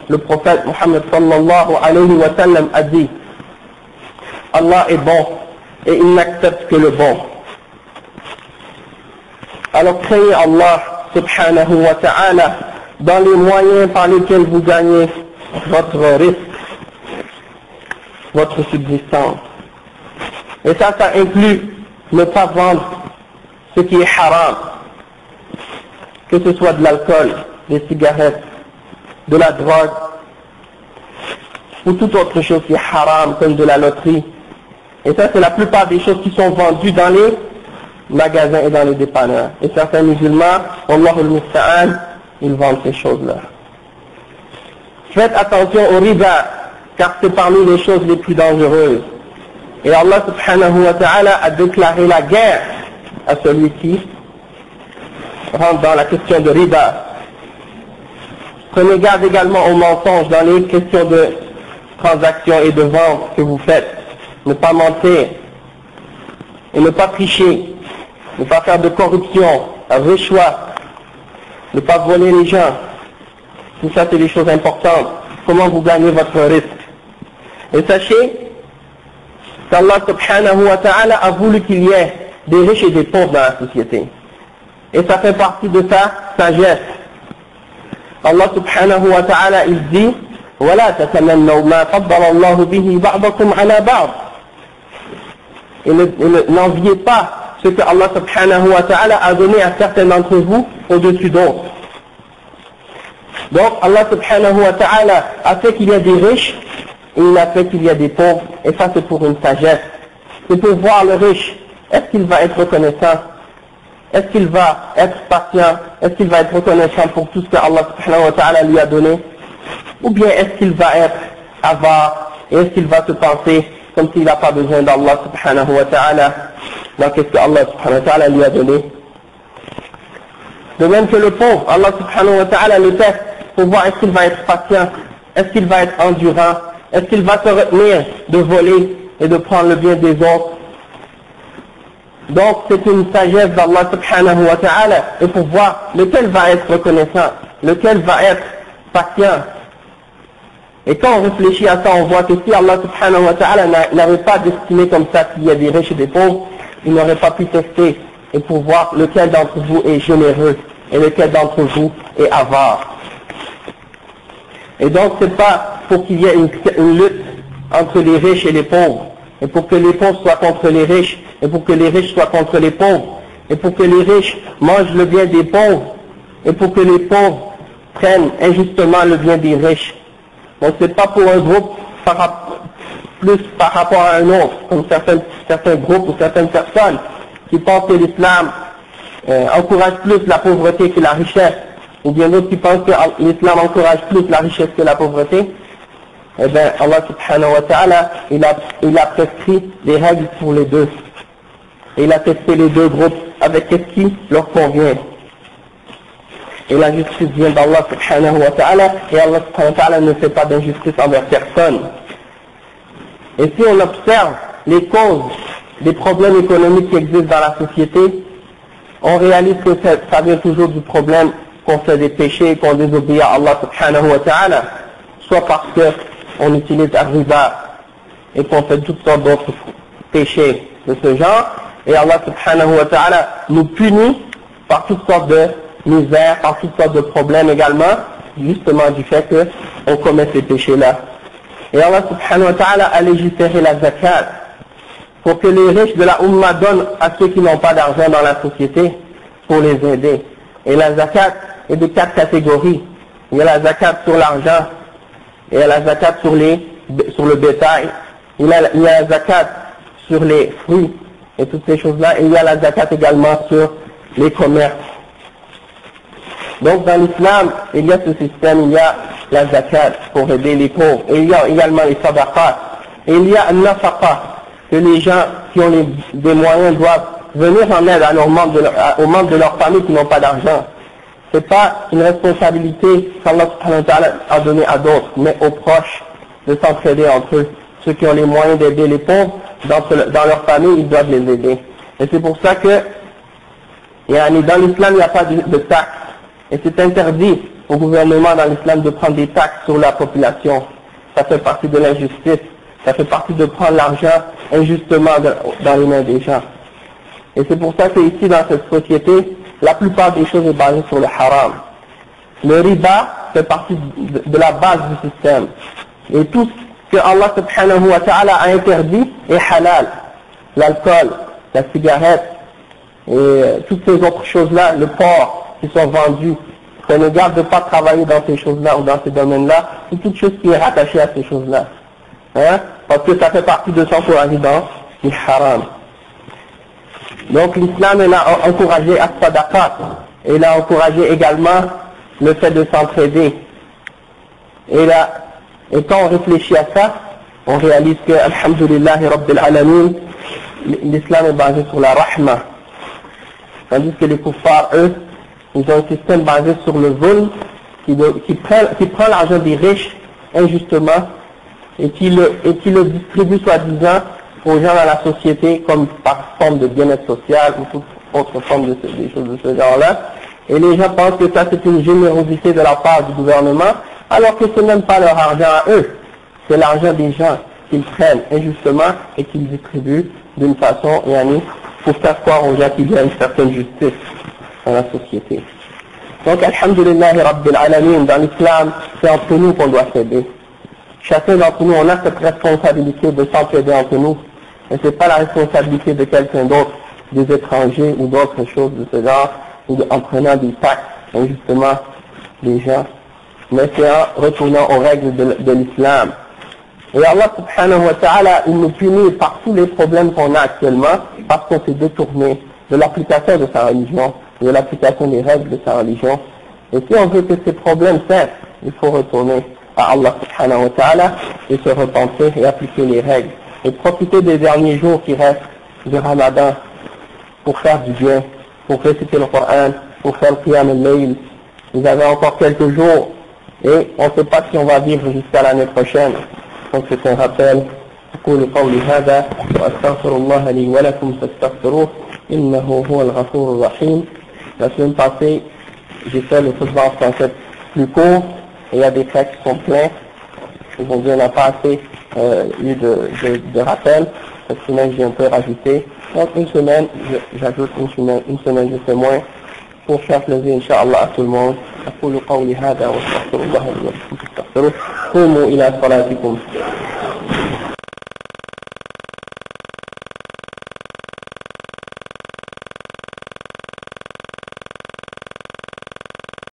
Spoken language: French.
le prophète Mohammed sallallahu alayhi wa sallam a dit: Allah est bon et il n'accepte que le bon. Alors craignez Allah subhanahu wa ta'ala dans les moyens par lesquels vous gagnez votre risque, votre subsistance. Et ça inclut ne pas vendre ce qui est haram, que ce soit de l'alcool, des cigarettes, de la drogue, ou toute autre chose qui est haram, comme de la loterie. Et ça, c'est la plupart des choses qui sont vendues dans les magasins et dans les dépanneurs. Et certains musulmans, Allahul Musta'an, ils vendent ces choses-là. Faites attention au riba, car c'est parmi les choses les plus dangereuses. Et Allah subhanahu wa ta'ala a déclaré la guerre à celui qui rentre dans la question de riba. Prenez garde également aux mensonges dans les questions de transactions et de vente que vous faites. Ne pas mentir et ne pas tricher, ne pas faire de corruption, réchoix, ne pas voler les gens. Tout ça, c'est des choses importantes. Comment vous gagnez votre risque. Et sachez qu'Allah subhanahu wa ta'ala a voulu qu'il y ait des riches et des pauvres dans la société. Et ça fait partie de sa sagesse. Allah subhanahu wa ta'ala, il dit: وَلَا تَتَمَنَّوْا مَا فَضَّلَ اللَّهُ بِهِ بَعْضَكُمْ عَلَى بَعْضٍ. Et n'enviez pas ce que Allah subhanahu wa ta'ala a donné à certains d'entre vous au-dessus d'autres. Donc Allah subhanahu wa ta'ala a fait qu'il y a des riches et il a fait qu'il y a des pauvres, et ça c'est pour une sagesse. C'est pour voir le riche, est-ce qu'il va être reconnaissant, est-ce qu'il va être patient, est-ce qu'il va être reconnaissant pour tout ce que Allah subhanahu wa ta'ala lui a donné, ou bien est-ce qu'il va être avare, et est-ce qu'il va se penser comme s'il n'a pas besoin d'Allah subhanahu wa ta'ala dans ce que Allah subhanahu wa ta'ala lui a donné. De même que le pauvre, Allah subhanahu wa ta'ala le teste pour voir est-ce qu'il va être patient, est-ce qu'il va être endurant, est-ce qu'il va se retenir de voler et de prendre le bien des autres. Donc c'est une sagesse d'Allah subhanahu wa ta'ala, et pour voir lequel va être reconnaissant, lequel va être patient. Et quand on réfléchit à ça, on voit que si Allah subhanahu wa ta'ala n'avait pas destiné comme ça qu'il y a des riches et des pauvres, il n'aurait pas pu tester et pour voir lequel d'entre vous est généreux et lequel d'entre vous est avare. Et donc c'est pas pour qu'il y ait une lutte entre les riches et les pauvres, et pour que les pauvres soient contre les riches, et pour que les riches soient contre les pauvres, et pour que les riches mangent le bien des pauvres, et pour que les pauvres prennent injustement le bien des riches. Donc c'est pas pour un groupe plus par rapport à un autre, comme certains groupes ou certaines personnes qui pensent que l'islam encourage plus la pauvreté que la richesse, ou bien d'autres qui pensent que l'islam encourage plus la richesse que la pauvreté. Eh bien Allah subhanahu wa ta'ala, il a prescrit des règles pour les deux. Et il a testé les deux groupes avec ce qui leur convient. Et la justice vient d'Allah subhanahu wa ta'ala, et Allah subhanahu wa ta'ala ne fait pas d'injustice envers personne. Et si on observe les causes des problèmes économiques qui existent dans la société, on réalise que ça vient toujours du problème qu'on fait des péchés, qu'on désobéit à Allah subhanahu wa ta'ala, soit parce qu'on utilise un riba et qu'on fait toutes sortes d'autres péchés de ce genre, et Allah subhanahu wa ta'ala nous punit par toutes sortes de misère, par toutes sortes de problèmes également, justement du fait qu'on commet ces péchés-là. Et Allah subhanahu wa ta'ala a légiféré la zakat pour que les riches de la Ummah donnent à ceux qui n'ont pas d'argent dans la société pour les aider. Et la zakat est de 4 catégories. Il y a la zakat sur l'argent, il y a la zakat sur le bétail, il y a la zakat sur les fruits et toutes ces choses-là, et il y a la zakat également sur les commerces. Donc dans l'islam, il y a ce système, il y a la zakat pour aider les pauvres, et il y a également les sadaqat, et il y a un nafaqa, que les gens qui ont des moyens doivent venir en aide aux membres de leur famille qui n'ont pas d'argent. Ce n'est pas une responsabilité qu'Allah subhanahu wa ta'ala a donnée à d'autres, mais aux proches de s'entraider entre eux. Ceux qui ont les moyens d'aider les pauvres, dans leur famille, ils doivent les aider. Et c'est pour ça que dans l'islam, il n'y a pas de taxe. Et c'est interdit au gouvernement dans l'islam de prendre des taxes sur la population. Ça fait partie de l'injustice. Ça fait partie de prendre l'argent injustement dans les mains des gens. Et c'est pour ça que ici, dans cette société, la plupart des choses est basée sur le haram. Le riba fait partie de la base du système. Et tout ce que Allah subhanahu wa ta'ala a interdit est halal. L'alcool, la cigarette, et toutes ces autres choses-là, le porc qui sont vendus. Prenez garde de ne pas travailler dans ces choses-là ou dans ces domaines-là, c'est toute chose qui est rattachée à ces choses-là. Hein? Parce que ça fait partie de s'encourager dans le haram. Donc l'islam est là encouragé à sadaqa, et il a encouragé également le fait de s'entraider. Et quand on réfléchit à ça, on réalise que, alhamdulillahi rabbil alamin, l'islam est basé sur la rahma. Tandis que les kuffars, eux, ils ont un système basé sur le zulm, qui prend l'argent des riches injustement et qui le distribue soi-disant aux gens dans la société comme par forme de bien-être social ou toute autre forme des choses de ce genre-là. Et les gens pensent que ça c'est une générosité de la part du gouvernement, alors que ce n'est même pas leur argent à eux. C'est l'argent des gens qu'ils prennent injustement et qu'ils distribuent d'une façon, pour faire croire aux gens qu'il y a une certaine justice dans la société. Donc, alhamdulillahi rabbil alamin, dans l'islam, c'est entre nous qu'on doit s'aider. Chacun d'entre nous, on a cette responsabilité de s'entraider entre nous. Et c'est pas la responsabilité de quelqu'un d'autre, des étrangers ou d'autres choses de ce genre, ou en prenant des taxes, injustement, des gens. Mais c'est en retournant aux règles de l'islam. Et Allah subhanahu wa ta'ala, il nous punit par tous les problèmes qu'on a actuellement, parce qu'on s'est détourné de l'application de sa religion, de l'application des règles de sa religion. Et si on veut que ces problèmes cessent, il faut retourner à Allah subhanahu wa ta'ala et se repentir et appliquer les règles. Et profiter des derniers jours qui restent du Ramadan pour faire du bien, pour réciter le Coran, pour faire le Qiyam al-Layl. Vous avez encore quelques jours et on ne sait pas si on va vivre jusqu'à l'année prochaine. Donc c'est un rappel. أقول قولي هذا وأستغفر الله لي ولكم فاستغفروه إنه هو الغفور الرحيم. La semaine passée, j'ai fait le khutbah en français plus court et il y a des textes qui sont pleins. Aujourd'hui, on n'a pas assez eu de rappel. Cette semaine, j'ai un peu rajouté. Donc une semaine, j'ajoute une semaine, je fais moins pour faire plaisir, Inch'Allah, à tout le monde. أقول قولي هذا وأستغفر الله لي ولكم فاستغفروه. قوموا إلى صلاتكم.